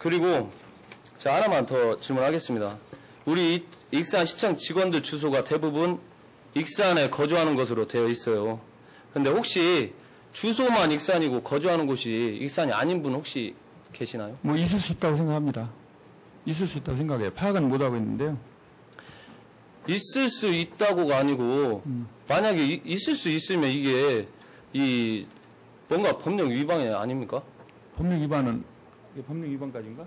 그리고 제가 하나만 더 질문하겠습니다. 우리 익산시청 직원들 주소가 대부분 익산에 거주하는 것으로 되어 있어요. 근데 혹시 주소만 익산이고 거주하는 곳이 익산이 아닌 분 혹시 계시나요? 뭐 있을 수 있다고 생각합니다. 있을 수 있다고 생각해요. 파악은 못하고 있는데요. 있을 수 있다고가 아니고 만약에 있을 수 있으면 이게 뭔가 법령 위반이 아닙니까? 법령 위반은 이게 법령 위반까지인가?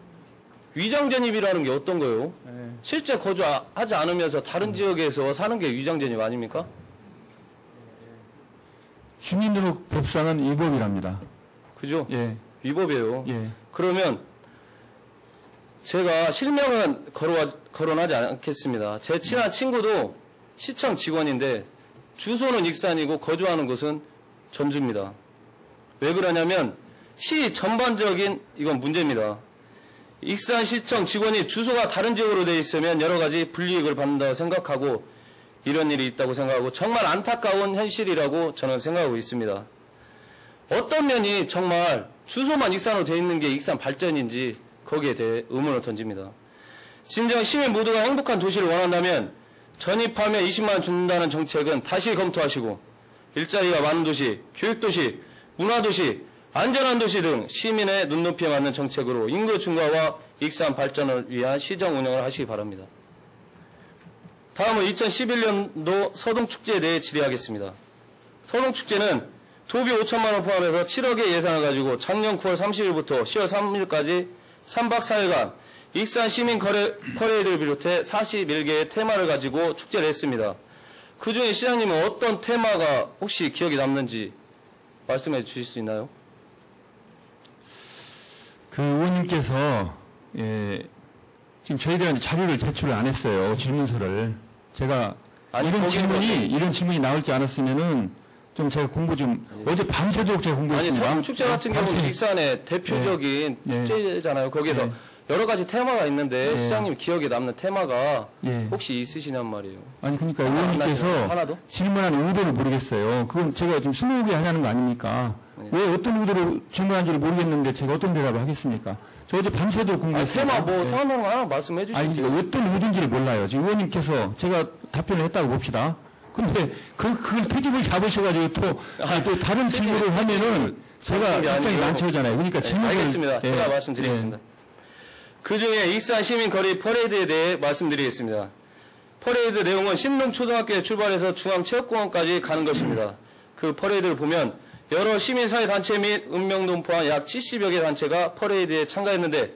위장전입이라는 게 어떤 거예요? 네. 실제 거주하지 않으면서 다른 지역에서 사는 게 위장전입 아닙니까? 주민등록법상은 위법이랍니다. 그죠? 예. 위법이에요. 예. 그러면 제가 실명은 거론하지 않겠습니다. 제 친한 친구도 시청 직원인데 주소는 익산이고 거주하는 곳은 전주입니다. 왜 그러냐면 시 전반적인 이건 문제입니다. 익산시청 직원이 주소가 다른 지역으로 되어 있으면 여러 가지 불이익을 받는다고 생각하고 이런 일이 있다고 생각하고 정말 안타까운 현실이라고 저는 생각하고 있습니다. 어떤 면이 정말 주소만 익산으로 되어 있는 게 익산 발전인지 거기에 대해 의문을 던집니다. 진정 시민 모두가 행복한 도시를 원한다면 전입하면 20만 원 준다는 정책은 다시 검토하시고 일자리가 많은 도시, 교육도시, 문화도시, 안전한 도시 등 시민의 눈높이에 맞는 정책으로 인구 증가와 익산 발전을 위한 시정 운영을 하시기 바랍니다. 다음은 2011년도 서동축제에 대해 질의하겠습니다. 서동축제는 도비 5천만 원 포함해서 7억의 예산을 가지고 작년 9월 30일부터 10월 3일까지 3박 4일간 익산 시민 퍼레이드를 비롯해 41개의 테마를 가지고 축제를 했습니다. 그중에 시장님은 어떤 테마가 혹시 기억에 남는지 말씀해 주실 수 있나요? 그 의원님께서 지금 저희들한테 자료를 제출을 안 했어요. 질문서를. 제가 이런 질문이 나올지 않았으면은 좀 제가 공부 좀 어제 밤새도록 제가 공부했습니다. 아니 서동축제 같은 경우는 익산의 대표적인 축제잖아요. 거기에서 여러 가지 테마가 있는데 시장님 기억에 남는 테마가 혹시 있으시냔 말이에요. 아니 그러니까 의원님께서 질문한 의도를 모르겠어요. 그건 제가 지금 스무고개 하냐는 거 아닙니까? 왜 어떤 의도로 질문한지를 모르겠는데 제가 어떤 대답을 하겠습니까? 저 어제 밤새도록 공부했습니다. 테마 생각나는 거 하나 말씀해 주시죠. 아니 그러니까 어떤 의도인지를 몰라요. 지금 의원님께서 제가 답변을 했다고 봅시다. 근데 그걸 퇴직을 잡으셔가지고 또 다른 질문을 하면은 제가 답장이 난처하잖아요. 그러니까 질문을 알겠습니다. 제가 말씀드리겠습니다. 그 중에 익산 시민거리 퍼레이드에 대해 말씀드리겠습니다. 퍼레이드 내용은 신농초등학교에 출발해서 중앙체육공원까지 가는 것입니다. 그 퍼레이드를 보면 여러 시민사회단체 및 읍명동 포함 약 70여 개 단체가 퍼레이드에 참가했는데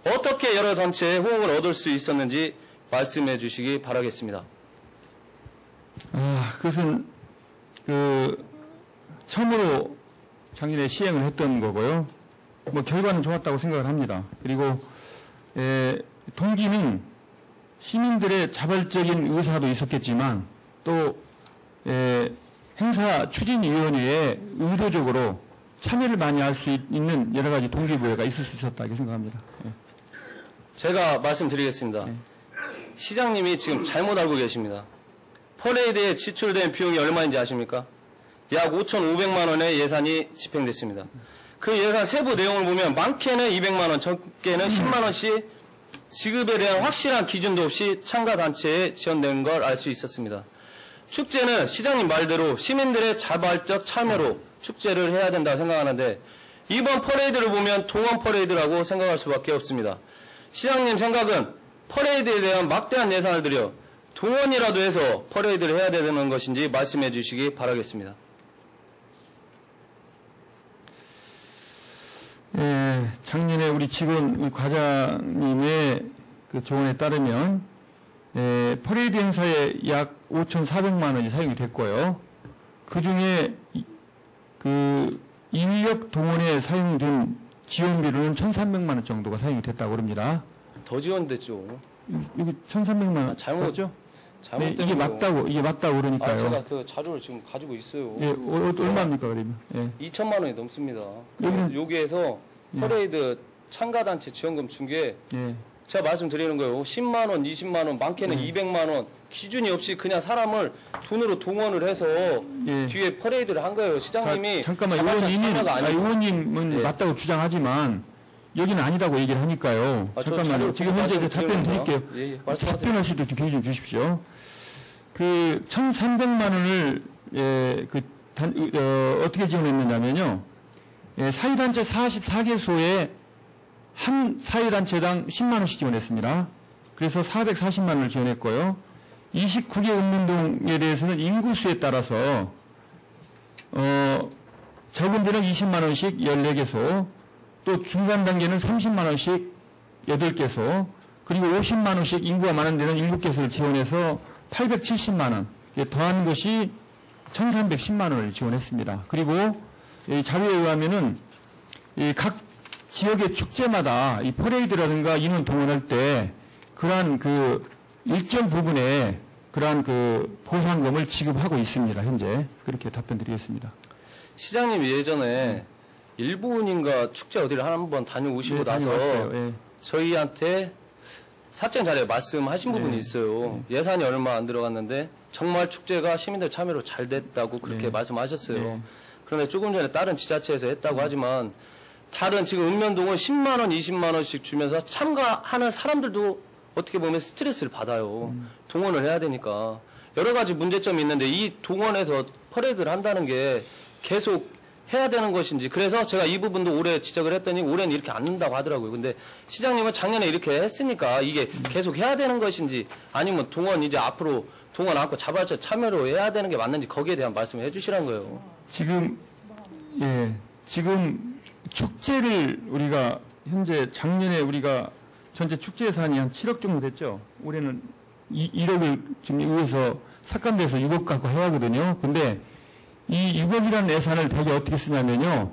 어떻게 여러 단체의 호응을 얻을 수 있었는지 말씀해 주시기 바라겠습니다. 그것은 처음으로 작년에 시행을 했던 거고요. 뭐 결과는 좋았다고 생각을 합니다. 그리고 동기는 시민들의 자발적인 의사도 있었겠지만 또 행사 추진위원회에 의도적으로 참여를 많이 할 수 있는 여러 가지 동기부여가 있을 수 있었다고 생각합니다. 제가 말씀드리겠습니다. 시장님이 지금 잘못 알고 계십니다. 퍼레이드에 지출된 비용이 얼마인지 아십니까? 약 5,500만 원의 예산이 집행됐습니다. 그 예산 세부 내용을 보면 많게는 200만 원, 적게는 10만 원씩 지급에 대한 확실한 기준도 없이 참가 단체에 지원된 걸 알 수 있었습니다. 축제는 시장님 말대로 시민들의 자발적 참여로 축제를 해야 된다 생각하는데 이번 퍼레이드를 보면 동원 퍼레이드라고 생각할 수밖에 없습니다. 시장님 생각은 퍼레이드에 대한 막대한 예산을 들여 동원이라도 해서 퍼레이드를 해야 되는 것인지 말씀해 주시기 바라겠습니다. 작년에 우리 직원, 우리 과장님의 그 조언에 따르면, 퍼레이드 행사에 약 5,400만 원이 사용이 됐고요. 그 중에, 인력 동원에 사용된 지원비로는 1,300만 원 정도가 사용이 됐다고 합니다. 더 지원됐죠. 여기 1,300만 원. 잘못죠? 잘못된 이게 맞다고 그러니까요. 제가 그 자료를 지금 가지고 있어요. 얼마입니까, 그러면? 2천만 원이 넘습니다. 여기에서 퍼레이드 참가단체 지원금 준 게 제가 말씀드리는 거예요. 10만 원, 20만 원, 많게는 200만 원 기준이 없이 그냥 사람을 돈으로 동원을 해서 뒤에 퍼레이드를 한 거예요. 시장님이 잠깐만 의원님은 맞다고 주장하지만 여기는 아니다고 얘기를 하니까요. 잠깐만요. 지금 현재 답변 드릴게요. 답변할 수 있도록 좀 기회 좀 주십시오. 그 1,300만 원을 어떻게 지원했느냐면요. 사회단체 44개소에 한 사회단체당 10만 원씩 지원했습니다. 그래서 440만 원을 지원했고요. 29개 읍면동에 대해서는 인구수에 따라서 적은 데는 20만 원씩 14개소, 또 중간 단계는 30만 원씩 8개소, 그리고 50만 원씩 인구가 많은 데는 7개소를 지원해서 870만 원, 더한 것이 1,310만 원을 지원했습니다. 그리고 이 자료에 의하면은 각 지역의 축제마다 이 퍼레이드라든가 인원 동원할 때 그러한 그 일정 부분에 그러한 그 보상금을 지급하고 있습니다. 현재 그렇게 답변드리겠습니다. 시장님 예전에 일본인가 축제 어디를 한번 다녀오시고 나서 저희한테 사적 자리에 말씀하신 부분이 있어요. 예산이 얼마 안 들어갔는데 정말 축제가 시민들 참여로 잘 됐다고 그렇게 말씀하셨어요. 그런데 조금 전에 다른 지자체에서 했다고 하지만 다른 지금 읍면동은 10만 원, 20만 원씩 주면서 참가하는 사람들도 어떻게 보면 스트레스를 받아요. 동원을 해야 되니까. 여러 가지 문제점이 있는데 이 동원해서 퍼레이드를 한다는 게 계속 해야 되는 것인지, 그래서 제가 이 부분도 올해 지적을 했더니 올해는 이렇게 안 는다고 하더라고요. 근데 시장님은 작년에 이렇게 했으니까 이게 계속 해야 되는 것인지, 아니면 동원 이제 앞으로 동원 않고 자발적 참여로 해야 되는 게 맞는지 거기에 대한 말씀을 해주시라는 거예요. 지금 축제를 우리가 현재 작년에 우리가 전체 축제 예산이 한 7억 정도 됐죠. 올해는 1억을 지금 의회에서 삭감돼서 6억 갖고 해야 하거든요. 근데 이 6억이라는 예산을 대개 어떻게 쓰냐면요.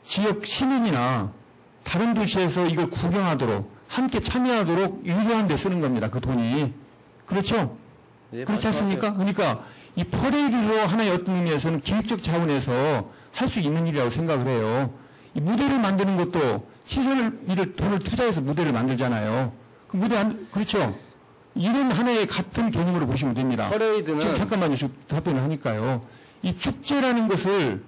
지역 시민이나 다른 도시에서 이걸 구경하도록 함께 참여하도록 유료한 데 쓰는 겁니다. 그 돈이. 그렇죠? 네, 그렇지 않습니까? 그러니까 이 퍼레이드로 하나의 어떤 의미에서는 기획적 차원에서 할 수 있는 일이라고 생각을 해요. 이 무대를 만드는 것도 돈을 투자해서 무대를 만들잖아요. 그 그렇죠? 이런 하나의 같은 개념으로 보시면 됩니다. 퍼레이드는 지금 잠깐만요. 지금 답변을 하니까요. 이 축제라는 것을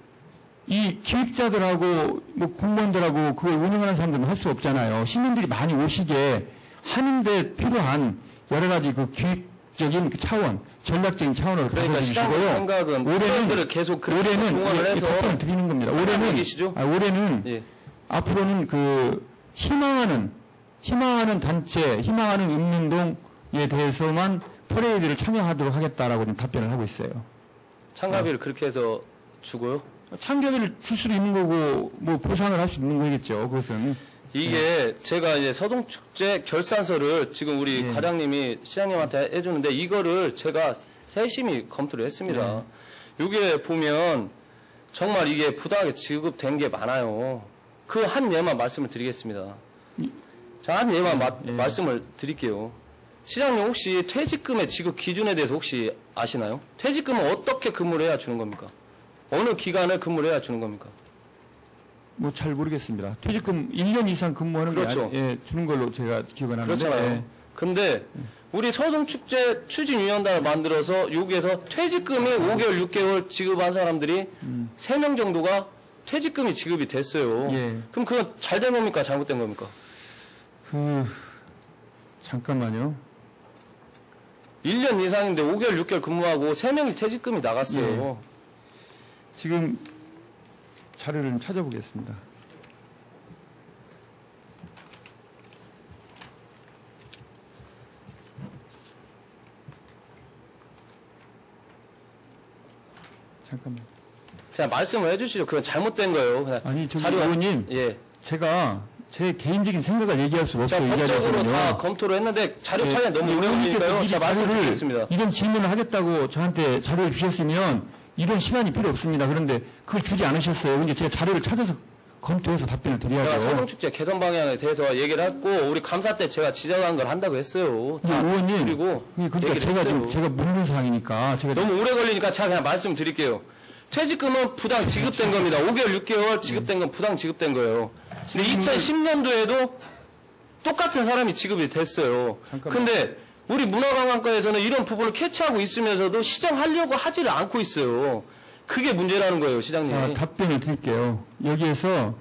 이 기획자들하고 뭐 공무원들하고 그걸 운영하는 사람들은 할 수 없잖아요. 시민들이 많이 오시게 하는데 필요한 여러 가지 그 기획적인 그 차원, 전략적인 차원으로 그러니까 시장의 생각은 올해는 계속 그렇게 동원을 해서 답변을 드리는 겁니다. 올해는 앞으로는 그 희망하는 단체, 희망하는 읍면동에 대해서만 퍼레이드를 참여하도록 하겠다라고 답변을 하고 있어요. 참가비를 그렇게 해서 주고요? 참가비를 줄 수도 있는 거고 뭐 보상을 할 수 있는 거겠죠. 그것은. 이게 제가 이제 서동축제 결산서를 지금 우리 과장님이 시장님한테 해주는데 이거를 제가 세심히 검토를 했습니다. 이게 보면 정말 이게 부당하게 지급된 게 많아요. 그 한 예만 말씀을 드리겠습니다. 자, 한 예만 말씀을 드릴게요. 시장님 혹시 퇴직금의 지급 기준에 대해서 혹시 아시나요? 퇴직금은 어떻게 근무를 해야 주는 겁니까? 어느 기간을 근무를 해야 주는 겁니까? 뭐 잘 모르겠습니다. 퇴직금 1년 이상 근무하는 그렇죠. 게 주는 걸로 제가 기억을 하는데. 그렇잖아요. 근데 우리 서동축제 추진위원단을 만들어서 여기에서 퇴직금이 5개월, 6개월 지급한 사람들이 3명 정도가 퇴직금이 지급이 됐어요. 그럼 그건 잘 된 겁니까? 잘못된 겁니까? 잠깐만요. 1년 이상인데 5개월, 6개월 근무하고 3명이 퇴직금이 나갔어요. 지금 자료를 좀 찾아보겠습니다. 잠깐만. 그냥 말씀을 해주시죠. 그건 잘못된 거예요. 그냥 아니, 의원님. 제가 제 개인적인 생각을 얘기할 수가 없어요. 제가 법적으로 다 검토를 했는데 자료 찾기가 너무 오래 걸리니까요. 제가 말씀드리겠습니다. 이런 질문을 하겠다고 저한테 자료를 주셨으면 이런 시간이 필요 없습니다. 그런데 그걸 주지 않으셨어요. 근데 제가 자료를 찾아서 검토해서 답변을 드려야죠. 제가 서동축제 개선 방향에 대해서 얘기를 했고 우리 감사 때 제가 지적한 걸 한다고 했어요. 의원님. 그리고 그러니까 제가 묻는 사항이니까 너무 오래 걸리니까 제가 그냥 말씀드릴게요. 퇴직금은 부당 지급된 겁니다. 5개월, 6개월 지급된 건 부당 지급된 거예요. 근데 2010년도에도 똑같은 사람이 지급이 됐어요. 근데 우리 문화관광과에서는 이런 부분을 캐치하고 있으면서도 시정하려고 하지를 않고 있어요. 그게 문제라는 거예요, 시장님. 답변을 드릴게요. 여기에서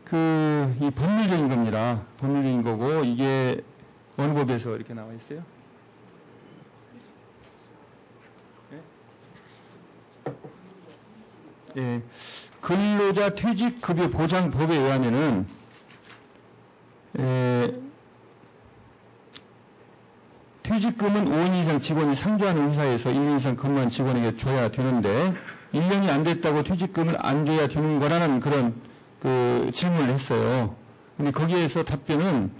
이 법률적인 겁니다. 법률적인 거고, 이게 어느 법에서 이렇게 나와 있어요? 예. 근로자 퇴직급여 보장법에 의하면은, 퇴직금은 5년 이상 직원이 상주하는 회사에서 1년 이상 근무한 직원에게 줘야 되는데 1년이 안 됐다고 퇴직금을 안 줘야 되는 거라는 그런 질문을 했어요. 근데 거기에서 답변은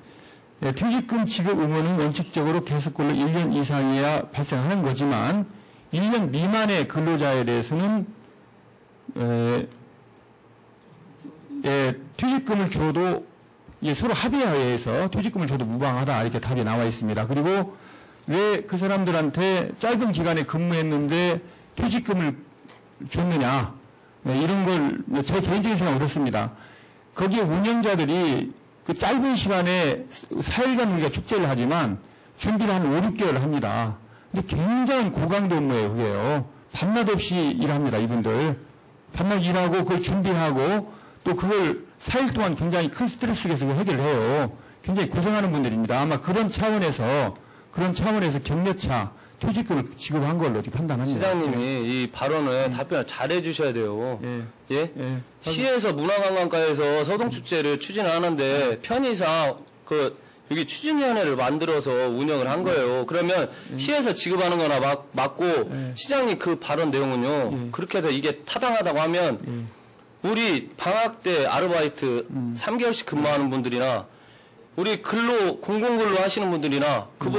퇴직금 지급 의무는 원칙적으로 계속근로 1년 이상이야 발생하는 거지만 1년 미만의 근로자에 대해서는 퇴직금을 줘도 서로 합의에 의해서 퇴직금을 줘도 무방하다 이렇게 답이 나와 있습니다. 그리고 왜 그 사람들한테 짧은 기간에 근무했는데 퇴직금을 줬느냐 이런 걸 제 개인적인 생각은 그렇습니다. 거기에 운영자들이 그 짧은 시간에 4일간 우리가 축제를 하지만 준비를 한 5, 6개월 합니다. 근데 굉장히 고강도 업무예요, 그게요. 밤낮 없이 일합니다, 이분들. 밤낮 일하고 그걸 준비하고 또 그걸 4일 동안 굉장히 큰 스트레스 속에서 해결을 해요. 굉장히 고생하는 분들입니다. 아마 그런 차원에서 격려차 퇴직금을 지급한 걸로 지금 판단합니다. 시장님이 이 발언에 답변을 잘 해주셔야 돼요. 예? 시에서 문화관광과에서 서동축제를 추진하는데 편의상 여기 추진위원회를 만들어서 운영을 한 거예요. 그러면 시에서 지급하는 거나 맞고 시장님 그 발언 내용은요. 그렇게 해서 이게 타당하다고 하면 우리 방학 때 아르바이트 3개월씩 근무하는 분들이나 우리 공공근로 하시는 분들이나 그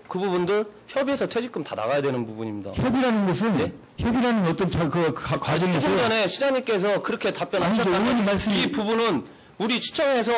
부분들 협의해서 퇴직금 다 나가야 되는 부분입니다. 협의라는 것은 협의라는 어떤 과정에서 조금 전에 시장님께서 그렇게 답변하셨다면 이 부분은 우리 시청에서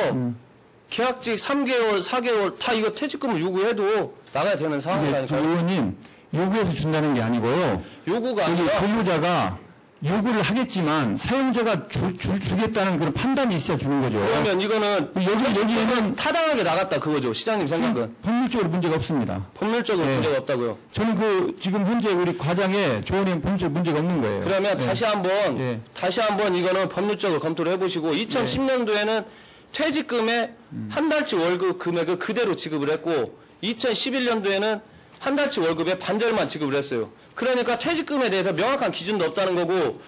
계약직 3개월, 4개월 다 이거 퇴직금을 요구해도 나가야 되는 상황이라니까요. 의원님 요구해서 준다는 게 아니고요. 요구가 아니라 근로자가 요구를 하겠지만 사용자가 주겠다는 그런 판단이 있어야 주는 거죠. 그러면 이거는 여기에는 타당하게 나갔다 그거죠. 시장님 생각은. 법률적으로 문제가 없습니다. 법률적으로 문제가 없다고요. 저는 지금 현재 우리 과장에 조언에 법률적 문제가 없는 거예요. 그러면 다시 한번 이거는 법률적으로 검토를 해보시고 2010년도에는 퇴직금의 한 달치 월급 금액을 그대로 지급을 했고 2011년도에는 한 달치 월급의 반절만 지급을 했어요. 그러니까 퇴직금에 대해서 명확한 기준도 없다는 거고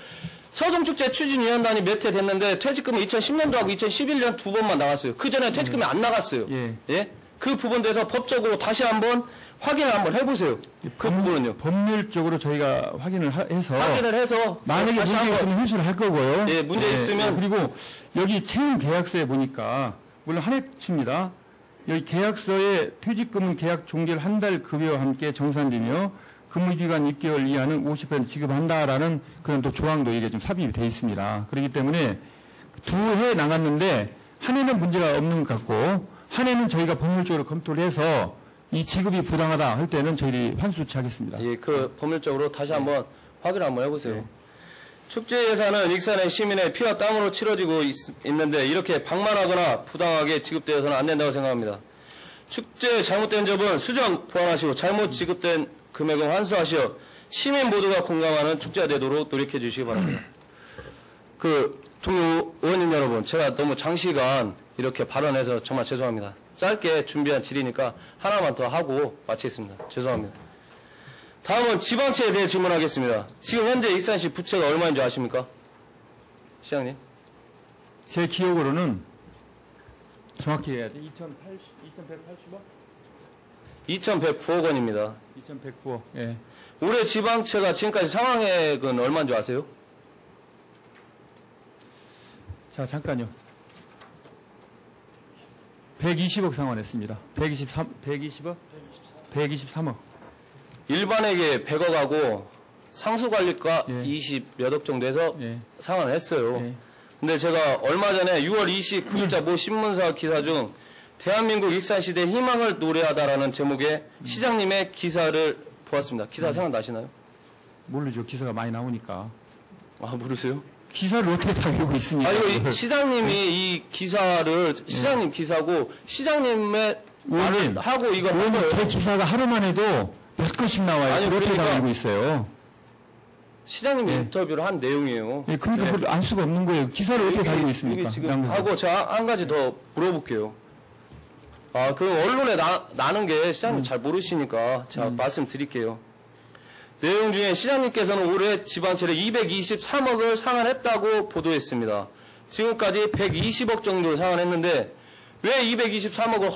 서동축제 추진위원단이 몇 해 됐는데 퇴직금은 2010년도하고 2011년 두 번만 나갔어요. 그 전에 퇴직금이 안 나갔어요. 그 부분에 대해서 법적으로 다시 한번 확인을 한번 해보세요. 그 부분은요. 법률적으로 저희가 확인을 해서 만약에 문제 있으면 회수를 할 거고요. 문제 있으면 그리고 여기 채용 계약서에 보니까 물론 한 해치입니다. 여기 계약서에 퇴직금은 계약 종결 한 달 급여와 함께 정산되며 근무기간 6개월 이하는 50% 지급한다라는 그런 또 조항도 이게 좀 삽입이 되어 있습니다. 그렇기 때문에 2해 나갔는데 한 해는 문제가 없는 것 같고 한 해는 저희가 법률적으로 검토를 해서 이 지급이 부당하다 할 때는 저희들이 환수 조치하겠습니다. 법률적으로 다시 한번 확인을 한번 해보세요. 축제 예산은 익산의 시민의 피와 땀으로 치러지고 있는데 이렇게 방만하거나 부당하게 지급되어서는 안 된다고 생각합니다. 축제 잘못된 점은 수정 보완하시고 잘못 지급된 금액은 환수하시어 시민 모두가 공감하는 축제가 되도록 노력해 주시기 바랍니다. 동료 의원님 여러분, 제가 너무 장시간 이렇게 발언해서 정말 죄송합니다. 짧게 준비한 질의니까 하나만 더 하고 마치겠습니다. 죄송합니다. 다음은 지방채에 대해 질문하겠습니다. 지금 현재 익산시 부채가 얼마인 줄 아십니까? 시장님? 제 기억으로는 정확히 해야지. 2,109억 원입니다. 2,109억. 예. 올해 지방채가 지금까지 상환액은 얼마인 줄 아세요? 자, 잠깐요. 120억 상환했습니다. 120억? 123억. 일반에게 100억하고 상수관리가 20몇 억 정도 해서 상환을 했어요. 근데 제가 얼마 전에 6월 29일자 모 신문사 기사 중 대한민국 익산시대 희망을 노래하다라는 제목의 시장님의 기사를 보았습니다. 기사 생각나시나요? 모르죠. 기사가 많이 나오니까. 모르세요? 기사를 어떻게 다 외우고 있습니까? 시장님이 이 기사를 시장님 기사고 시장님의 말을 하고 이걸 한 거예요. 제 기사가 하루만 해도 몇 건씩 나와요. 그렇게 다 알고 있어요. 시장님이 인터뷰를 한 내용이에요. 예, 그러니까 그걸 알 수가 없는 거예요. 기사를 어떻게 가지고 있습니까? 이게 지금 양에서. 하고 제가 한 가지 더 물어볼게요. 그 언론에 나는 게 시장님 잘 모르시니까 제가 말씀드릴게요. 내용 중에 시장님께서는 올해 지방채를 223억을 상환했다고 보도했습니다. 지금까지 120억 정도 상환했는데 왜 223억을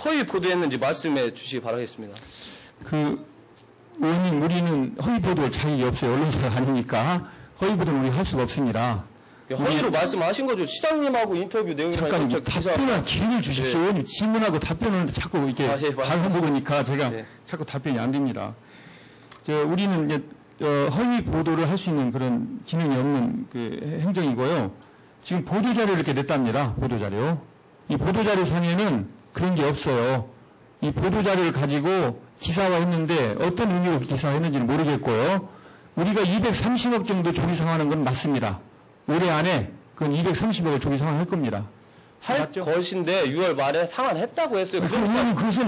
허위 보도했는지 말씀해 주시기 바라겠습니다. 의원님, 우리는 허위 보도할 자격이 없어요. 언론사가 아니니까 허위 보도는 우리 할 수가 없습니다. 허위로 말씀하신 거죠. 시장님하고 인터뷰 내용이랑 잠깐 답변할 기회를 주십시오. 의원님 질문하고 답변을 자꾸 이렇게 발언해보니까 제가 자꾸 답변이 안 됩니다. 우리는 이제 허위 보도를 할 수 있는 그런 기능이 없는 그 행정이고요. 지금 보도자료를 이렇게 냈답니다. 보도자료. 이 보도자료 상에는 그런 게 없어요. 이 보도자료를 가지고 기사화했는데 어떤 의미로 기사화했는지는 모르겠고요. 우리가 230억 정도 조기 상환한 건 맞습니다. 올해 안에 그건 230억을 조기 상환할 겁니다. 할 것인데 6월 말에 상환했다고 했어요.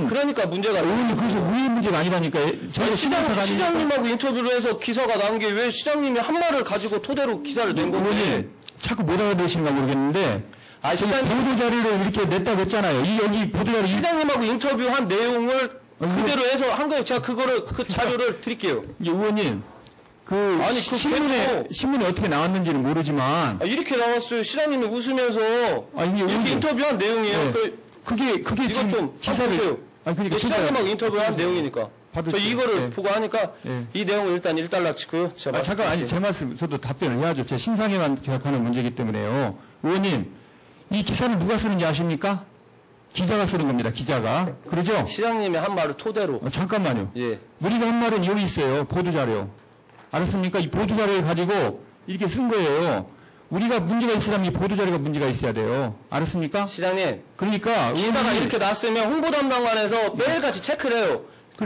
그러니까 문제가 의원님 그것은 우리 문제가 아니라니까요. 시장님하고 인터뷰를 해서 기사가 나온 게 왜 시장님이 한 말을 가지고 토대로 기사를 낸 건데. 의원님 자꾸 못 알아들으시는가 모르겠는데 보도자료를 이렇게 냈다고 했잖아요. 여기 보도자료 시장님하고 인터뷰한 내용을 그대로 해서 한 거예요. 제가 그 자료를 드릴게요. 의원님 신문에 어떻게 나왔는지는 모르지만 이렇게 나왔어요. 시장님이 웃으면서 이렇게 인터뷰한 내용이에요. 그게 지금 좀 기사를 그러니까 시장님하고 인터뷰한 내용이니까 저 이거를 보고 하니까 이 내용을 일단 일단락치고요. 잠깐 제 말씀 저도 답변을 해야죠. 제 신상에만 제압하는 문제이기 때문에요. 의원님 이 기사는 누가 쓰는지 아십니까? 기자가 쓰는 겁니다. 기자가. 그러죠? 시장님이 한 말을 토대로. 잠깐만요. 우리가 한 말은 여기 있어요. 보도자료. 알았습니까? 이 보도자료를 가지고 이렇게 쓴 거예요. 우리가 문제가 있으려면 이 보도자료가 문제가 있어야 돼요. 알았습니까? 시장님. 그러니까 기사가 이렇게 났으면 홍보담당관에서 매일같이 체크를 해요.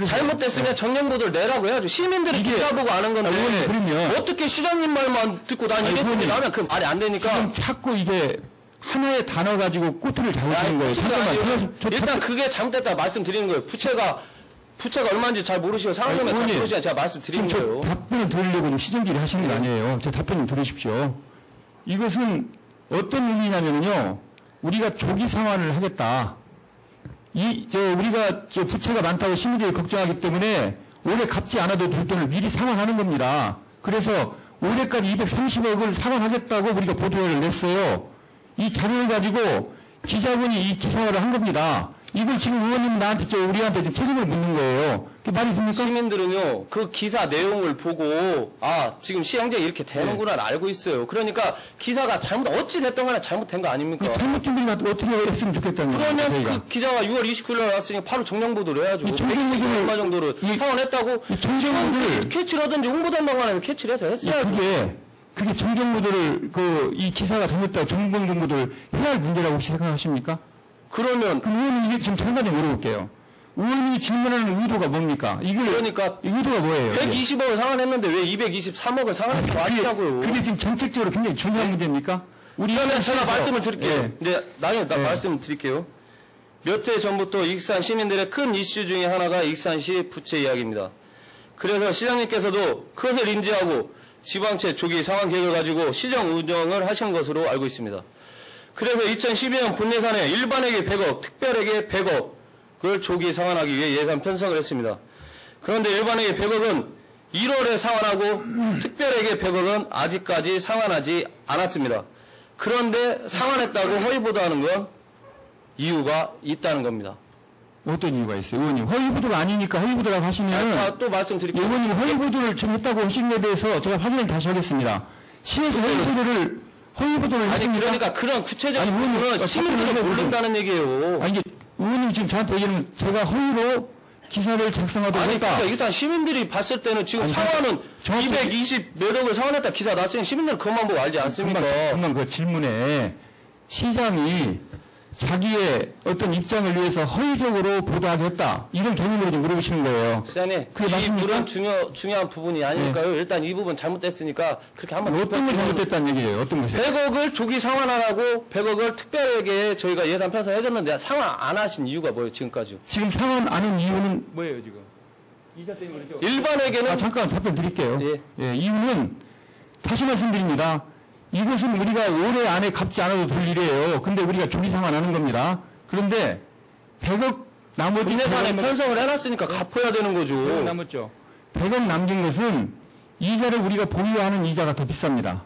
잘못됐으면 정량보도를 내라고 해야죠. 시민들이 기사 보고 아는 건데 그러면 어떻게 시장님 말만 듣고 난 이랬습니다 하면 그 말이 안 되니까. 지금 자꾸 이게 하나의 단어 가지고 꼬투리를 잡으시는 거예요. 잠깐만. 일단 그게 잘못됐다 말씀드리는 거예요. 부채가 얼마인지 잘 모르시고 상황을 잘 모르시니까 제가 말씀드리는 거예요. 답변을 드리려고 시정기를 하시는 거 아니에요. 제 답변 좀 들으십시오. 이것은 어떤 의미냐면요. 우리가 조기 상환을 하겠다. 우리가 부채가 많다고 시민들이 걱정하기 때문에 올해 갚지 않아도 될 돈을 미리 상환하는 겁니다. 그래서 올해까지 230억을 상환하겠다고 우리가 보도를 냈어요. 이 자료를 가지고 기자분이 이 기사화를 한 겁니다. 이걸 지금 의원님 우리한테 지금 책임을 묻는 거예요. 그게 말이 됩니까? 시민들은요, 그 기사 내용을 보고, 지금 시행령이 이렇게 되는구나 알고 있어요. 그러니까 기사가 어찌 됐던 거나 잘못된 거 아닙니까? 잘못된 걸 어떻게 했으면 좋겠다는 거예요. 그러면 그 기자가 6월 29일 날 왔으니 바로 정량보도를 해야죠. 120억 얼마 정도를 상환했다고 정정보도를 캐치를 하든지 홍보담당관에서 캐치를 해서 했어야죠. 그게 정정보도를 이 기사가 잘못됐다고 정정보도를 해야 할 문제라고 혹시 생각하십니까? 그럼 의원님 이게 지금 잠깐 물어볼게요. 의원님이 질문하는 의도가 뭡니까? 그러니까 의도가 뭐예요? 120억을 상환했는데 왜 223억을 상환했다고 하시냐고요. 그게 지금 정책적으로 굉장히 중요한 문제입니까? 그러면 제가 말씀을 드릴게요. 나중에 말씀을 드릴게요. 몇 해 전부터 익산 시민들의 큰 이슈 중에 하나가 익산시 부채 이야기입니다. 그래서 시장님께서도 그것을 인지하고 지방채 조기 상환 계획을 가지고 시정 운영을 하신 것으로 알고 있습니다. 그래서 2012년 본예산에 일반에게 100억, 특별에게 100억을 조기 상환하기 위해 예산 편성을 했습니다. 그런데 일반에게 100억은 1월에 상환하고 특별에게 100억은 아직까지 상환하지 않았습니다. 그런데 상환했다고 허위보도하는 건 이유가 있다는 겁니다. 어떤 이유가 있어요? 의원님, 허위보도가 아니니까 허위보도라고 하시면 또 말씀드릴게요. 의원님 허위보도를 지금 했다고 하신 데 대해서 제가 확인을 다시 하겠습니다. 시에서 허위보도를 했습니다. 그러니까 그런 구체적인 부분은 시민들이 모른다는 얘기예요. 이게 의원님 지금 저한테 얘기는 제가 허위로 기사를 작성하도록 했다. 그러니까 일단 시민들이 봤을 때는 지금 상환은 220 몇억을 상환했다 기사 났으니 시민들은 그것만 보고 알지 않습니까? 금방 그 질문에 시장이 자기의 어떤 입장을 위해서 허위적으로 보도하겠다. 이런 개념으로 좀 물어보시는 거예요. 시장님, 이 물은 중요한 부분이 아니니까요. 일단 이 부분 잘못됐으니까 그렇게 한번 어떤 게 잘못됐다는 얘기예요? 어떤 것이요? 100억을 조기 상환하라고 100억을 특별하게 저희가 예산 편성해줬는데 상환 안 하신 이유가 뭐예요? 지금까지? 지금 상환 안 한 이유는 뭐예요? 지금 일반에게는 잠깐 답변 드릴게요. 예. 예, 이유는 다시 말씀드립니다. 이것은 우리가 올해 안에 갚지 않아도 될 일이에요. 근데 우리가 조기 상환하는 겁니다. 그런데 100억 나머지 국내산에 편성을 해놨으니까 갚아야 되는 거죠. 100억 남았죠. 100억 남긴 것은 이자를 우리가 보유하는 이자가 더 비쌉니다.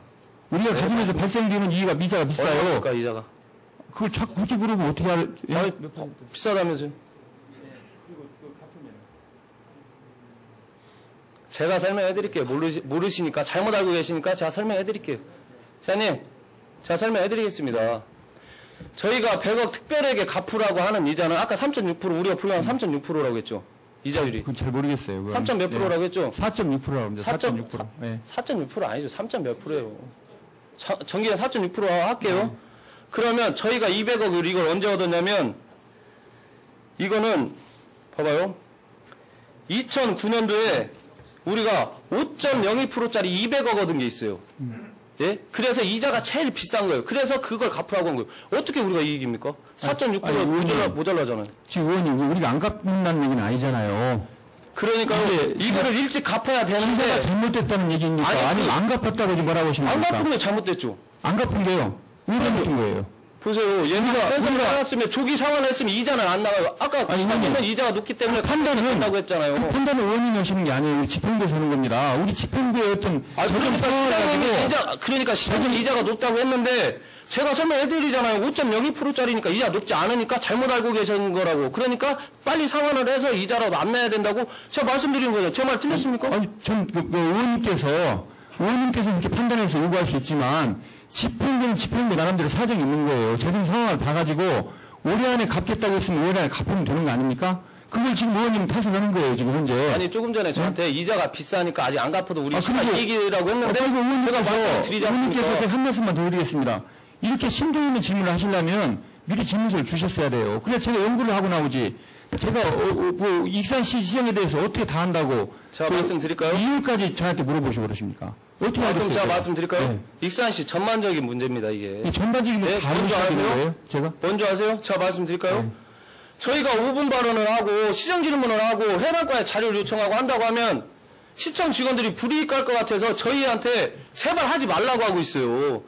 우리가 가지면서 발생되는 이자가 비싸요. 얼마입니까 이자가? 그걸 자꾸 그렇게 물으면 어떻게 예? 비싸다면서요? 제가 설명해 드릴게요. 모르시니까, 잘못 알고 계시니까 제가 설명해 드릴게요. 시장님, 제가 설명해 드리겠습니다. 저희가 100억 특별하게 갚으라고 하는 이자는 아까 3.6% 우리가 부여한 3.6%라고 했죠. 이자율이. 그건 잘 모르겠어요. 3. 몇 프로라고 했죠? 4.6%라고 합니다. 4.6%. 예. 4.6% 아니죠. 3. 몇 프로예요. 전기가 4.6% 할게요. 그러면 저희가 200억을 이걸 언제 얻었냐면 이거는 봐봐요. 2009년도에 우리가 5.02%짜리 200억 얻은 게 있어요. 예? 그래서 이자가 제일 비싼 거예요. 그래서 그걸 갚으라고 한 거예요. 어떻게 우리가 이익입니까? 4.6% 모자라잖아요. 지금 의원님, 우리가 안 갚는다는 얘기는 아니잖아요. 그러니까 이거를 일찍 갚아야 되는데 기사가 잘못됐다는 얘기입니까? 아니면 안 갚았다고 지금 뭐라고 하시는 안 겁니까? 갚은 게 잘못됐죠. 안 갚은 게요. 왜 잘못된 거예요? 보세요. 얘네가 펜션을 받았으면 조기 상환했으면 이자는 안 나와요. 아까 시장님은 이자가 높기 때문에 판단을 한다고 했잖아요. 그 판단은 의원님이 하시는 게 아니에요. 우리 집행부에서 하는 겁니다. 우리 집행부의 어떤 그러니까 시장님이 이자가 높다고 했는데 제가 설명해드리잖아요. 5.02%짜리니까 이자 높지 않으니까 잘못 알고 계신 거라고. 그러니까 빨리 상환을 해서 이자라도 안 내야 된다고 제가 말씀드리는 거예요. 제 말 틀렸습니까? 아니, 의원님께서 이렇게 판단해서 요구할 수 있지만 집행부는 집행부 나름대로 사정이 있는 거예요. 재정 상황을 봐가지고 올해 안에 갚겠다고 했으면 올해 안에 갚으면 되는 거 아닙니까? 그걸 지금 의원님 탓을 하는 거예요, 지금 현재. 아니, 조금 전에 저한테 이자가 비싸니까 아직 안 갚아도 우리 그리고 이익이라고 했는데 제가 의원님께서 한 말씀만 더 드리겠습니다. 이렇게 심도 있는 질문을 하시려면 미리 질문서를 주셨어야 돼요. 그래야 제가 연구를 하고 나오지. 제가 익산시 시정에 대해서 어떻게 다 한다고 제가 말씀드릴까요? 이유까지 저한테 물어보시고 그러십니까? 어떻게 그럼 하겠어요? 제가 말씀드릴까요? 네. 익산시 전반적인 문제입니다, 이게. 전반적인 네, 다른 뭔지 되는 아세요? 거예요? 제가? 뭔지 아세요? 제가 말씀드릴까요? 저희가 5분 발언을 하고 시정 질문을 하고 해당과에 자료를 요청하고 한다고 하면 시청 직원들이 불이익 갈 것 같아서 저희한테 제발 하지 말라고 하고 있어요.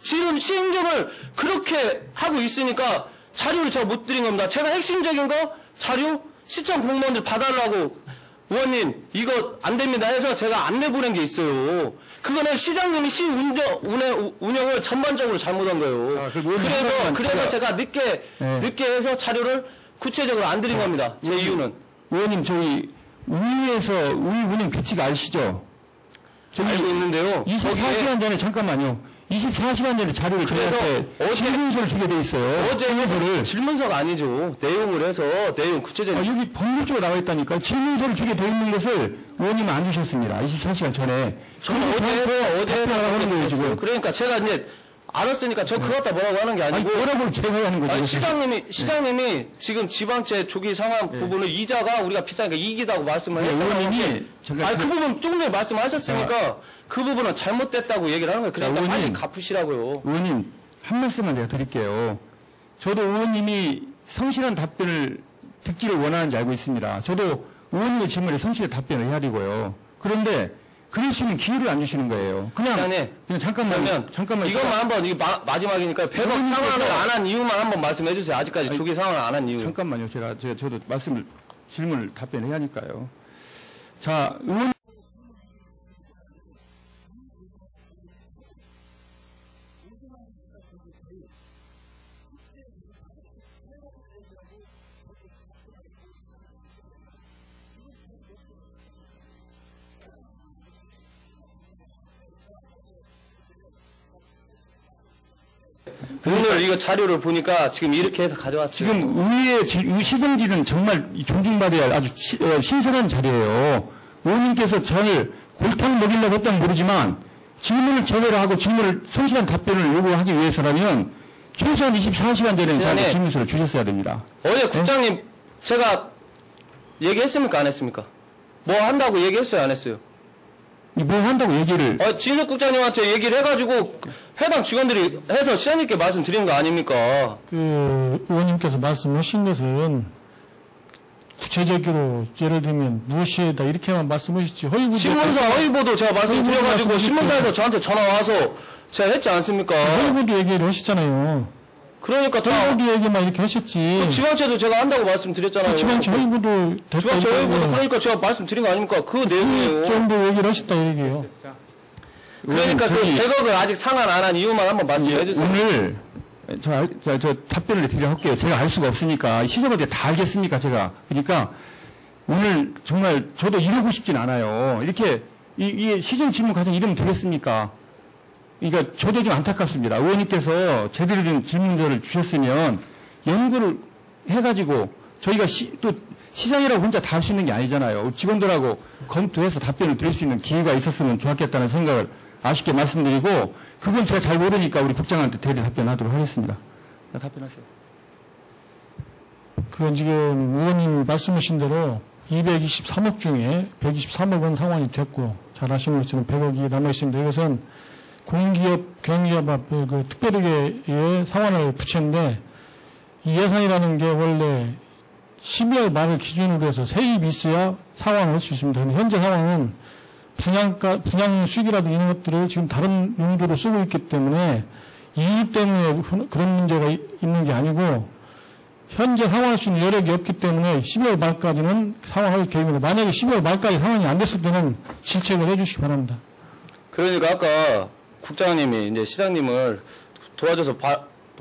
지금 시행정을 그렇게 하고 있으니까 자료를 제가 못 드린 겁니다. 제가 핵심적인 거 자료 시청 공무원들 봐달라고 의원님 이거 안 됩니다 해서 제가 안 내보낸 게 있어요. 그거는 시장님이 시 운영을 전반적으로 잘못한 거예요. 그래서 제가 늦게 해서 자료를 구체적으로 안 드린 겁니다. 제 이유는. 의원님 저희 우위에서 우위 운영 규칙 아시죠? 알고 있는데요. 24시간 전에 잠깐만요. 24시간 전에 자료를 저희한테 질문서를 주게 돼 있어요. 어제 질문서가 아니죠. 내용을 해서 내용 구체적인. 여기 법률적으로 나와 있다니까 질문서를 주게 돼 있는 것을 의원님은 안 주셨습니다. 24시간 전에. 저는 어제 하는 거예요 지금. 그러니까 제가 이제 알았으니까 저 그거 갖다 뭐라고 하는 게 아니고. 뭐라고 제가 하는 거죠. 시장님이 지금 지방채 조기 상환 부분을 이자가 우리가 비싸니까 이익이라고 말씀을 했잖아요. 의원님이 그 부분 조금 전에 말씀하셨으니까 그 부분은 잘못됐다고 얘기를 하는 거예요. 그러니까 빨리 갚으시라고요. 의원님 한 말씀만 제가 드릴게요. 저도 의원님이 성실한 답변을 듣기를 원하는지 알고 있습니다. 저도 의원님의 질문에 성실한 답변을 해야 되고요. 그런데 그럴 수 있는 기회를 안 주시는 거예요. 그냥 잠깐만. 이것만 한번, 이게 마지막이니까 100억 상환을 안 한 이유만 한번 말씀해 주세요. 아직까지 조기 상환을 안 한 이유. 잠깐만요. 저도 질문을 답변해야 하니까요. 자, 의원. 오늘 이거 자료를 보니까 지금 이렇게 해서 가져왔어요. 지금 의회 시정질은 정말 존중받아야 할 아주 신선한 자리예요. 의원님께서 저를 골탕 먹이려고 했다면 모르지만 질문을 제대로 하고 질문을 성실한 답변을 요구하기 위해서라면 최소한 24시간 전에 저한테 질문서를 주셨어야 됩니다. 어제 국장님 제가 얘기했습니까? 안 했습니까? 뭐 한다고 얘기했어요? 안 했어요? 뭐 한다고 얘기를. 진석 국장님한테 얘기를 해가지고 해당 직원들이 해서 시장님께 말씀드린 거 아닙니까? 의원님께서 말씀하신 것은 구체적으로 예를 들면 무엇이다 이렇게만 말씀하시지 허위보도 신문사 허위보도 제가 말씀드려가지고 신문사에서 저한테 전화 와서 제가 했지 않습니까? 허위보도 얘기를 하셨잖아요. 그러니까 다 허위보도 얘기만 이렇게 하셨지. 지방채도 제가 한다고 말씀드렸잖아요. 지방채 허위보도 지방채 허위보도 그러니까 제가 말씀드린 거 아닙니까? 그 내용이에요. 정도 얘기를 하셨다 이 얘기예요. 그러니까 그 100억을 아직 상환 안 한 이유만 한번 말씀해 주세요. 오늘 저 답변을 드리려 할게요. 제가 알 수가 없으니까 시설을 다 알겠습니까 제가. 그러니까 오늘 정말 저도 이러고 싶진 않아요. 이렇게 이 시정 질문 과정 이러면 되겠습니까? 그러니까 저도 좀 안타깝습니다. 의원님께서 제대로 된 질문서를 주셨으면 연구를 해가지고 저희가 또 시장이라고 혼자 다 할 수 있는 게 아니잖아요. 직원들하고 검토해서 답변을 드릴 수 있는 기회가 있었으면 좋았겠다는 생각을 아쉽게 말씀드리고, 그건 제가 잘 모르니까 우리 국장한테 대리 답변하도록 하겠습니다. 답변하세요. 그건 지금 의원님 말씀하신 대로 223억 중에 123억은 상환이 됐고, 잘 아시는 것처럼 100억이 남아있습니다. 이것은 공기업, 경기업 그 특별회계에 상환을 붙였는데, 이 예산이라는 게 원래 12월 말을 기준으로 해서 세입이 있어야 상환을 할 수 있습니다. 근데 현재 상황은 분양 수익이라도 이런 것들을 지금 다른 용도로 쓰고 있기 때문에 이유 때문에 그런 문제가 있는 게 아니고 현재 상환할 수 있는 여력이 없기 때문에 12월 말까지는 상환할 계획입니다. 만약에 12월 말까지 상환이 안 됐을 때는 질책을 해 주시기 바랍니다. 그러니까 아까 국장님이 이제 시장님을 도와줘서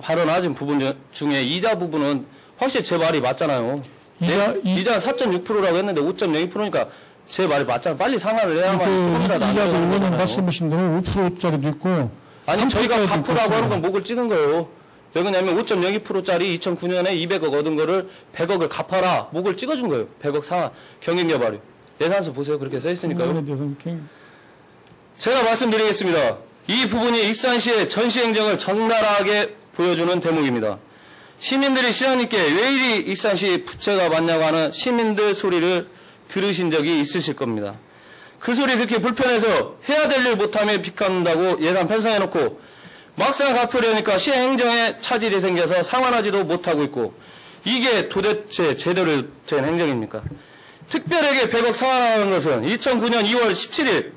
발언하신 부분 중에 이자 부분은 확실히 제 말이 맞잖아요. 이자 4.6%라고 했는데 5.02%니까 제 말이 맞잖아요. 빨리 상환을 해야만 이자도 의원님 말씀하신 대로 5%짜리도 있고 아니 저희가 갚으라고 하는 건 목을 찍은 거예요. 왜 그러냐면 5.02%짜리 2009년에 200억 얻은 거를 100억을 갚아라 목을 찍어준 거예요. 100억 상환 경영개발이 예산서 보세요. 그렇게 써 있으니까요. 제가 말씀드리겠습니다. 이 부분이 익산시의 전시행정을 적나라하게 보여주는 대목입니다. 시민들이 시장님께 왜 이리 익산시 부채가 많냐고 하는 시민들 소리를 들으신 적이 있으실 겁니다. 그 소리 듣기 불편해서 해야 될 일 못하며 빚 갚는다고 예산 편성해놓고 막상 갚으려니까 시행정에 차질이 생겨서 상환하지도 못하고 있고 이게 도대체 제대로 된 행정입니까? 특별하게 100억 상환하는 것은 2009년 2월 17일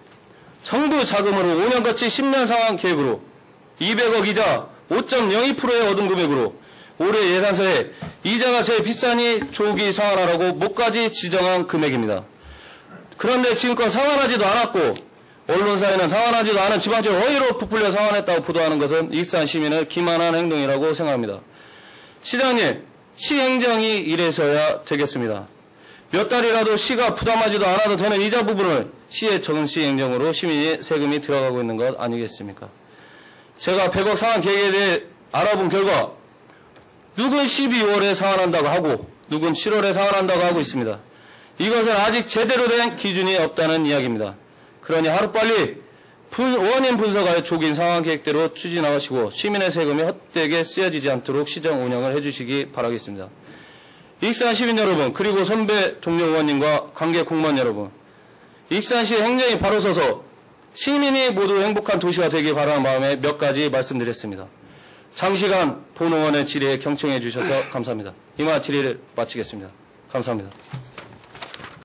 정부 자금으로 5년거치 10년 상환 계획으로 200억 이자 5.02%에 얻은 금액으로 올해 예산서에 이자가 제일 비싸니 조기 상환하라고 목까지 지정한 금액입니다. 그런데 지금껏 상환하지도 않았고 언론사에는 상환하지도 않은 지방채 허위로 부풀려 상환했다고 보도하는 것은 익산 시민을 기만한 행동이라고 생각합니다. 시장님, 시행정이 이래서야 되겠습니다. 몇 달이라도 시가 부담하지도 않아도 되는 이자 부분을 시의 정시행정으로 시민이 세금이 들어가고 있는 것 아니겠습니까? 제가 100억 상환 계획에 대해 알아본 결과 누군 12월에 상환한다고 하고 누군 7월에 상환한다고 하고 있습니다. 이것은 아직 제대로 된 기준이 없다는 이야기입니다. 그러니 하루빨리 원인 분석하여 조긴 상환 계획대로 추진하시고 시민의 세금이 헛되게 쓰여지지 않도록 시정 운영을 해주시기 바라겠습니다. 익산 시민 여러분 그리고 선배 동료 의원님과 관계 공무원 여러분 익산시 행정이 바로 서서 시민이 모두 행복한 도시가 되길 바라는 마음에 몇 가지 말씀드렸습니다. 장시간 본 의원의 질의에 경청해 주셔서 감사합니다. 이만 질의를 마치겠습니다. 감사합니다.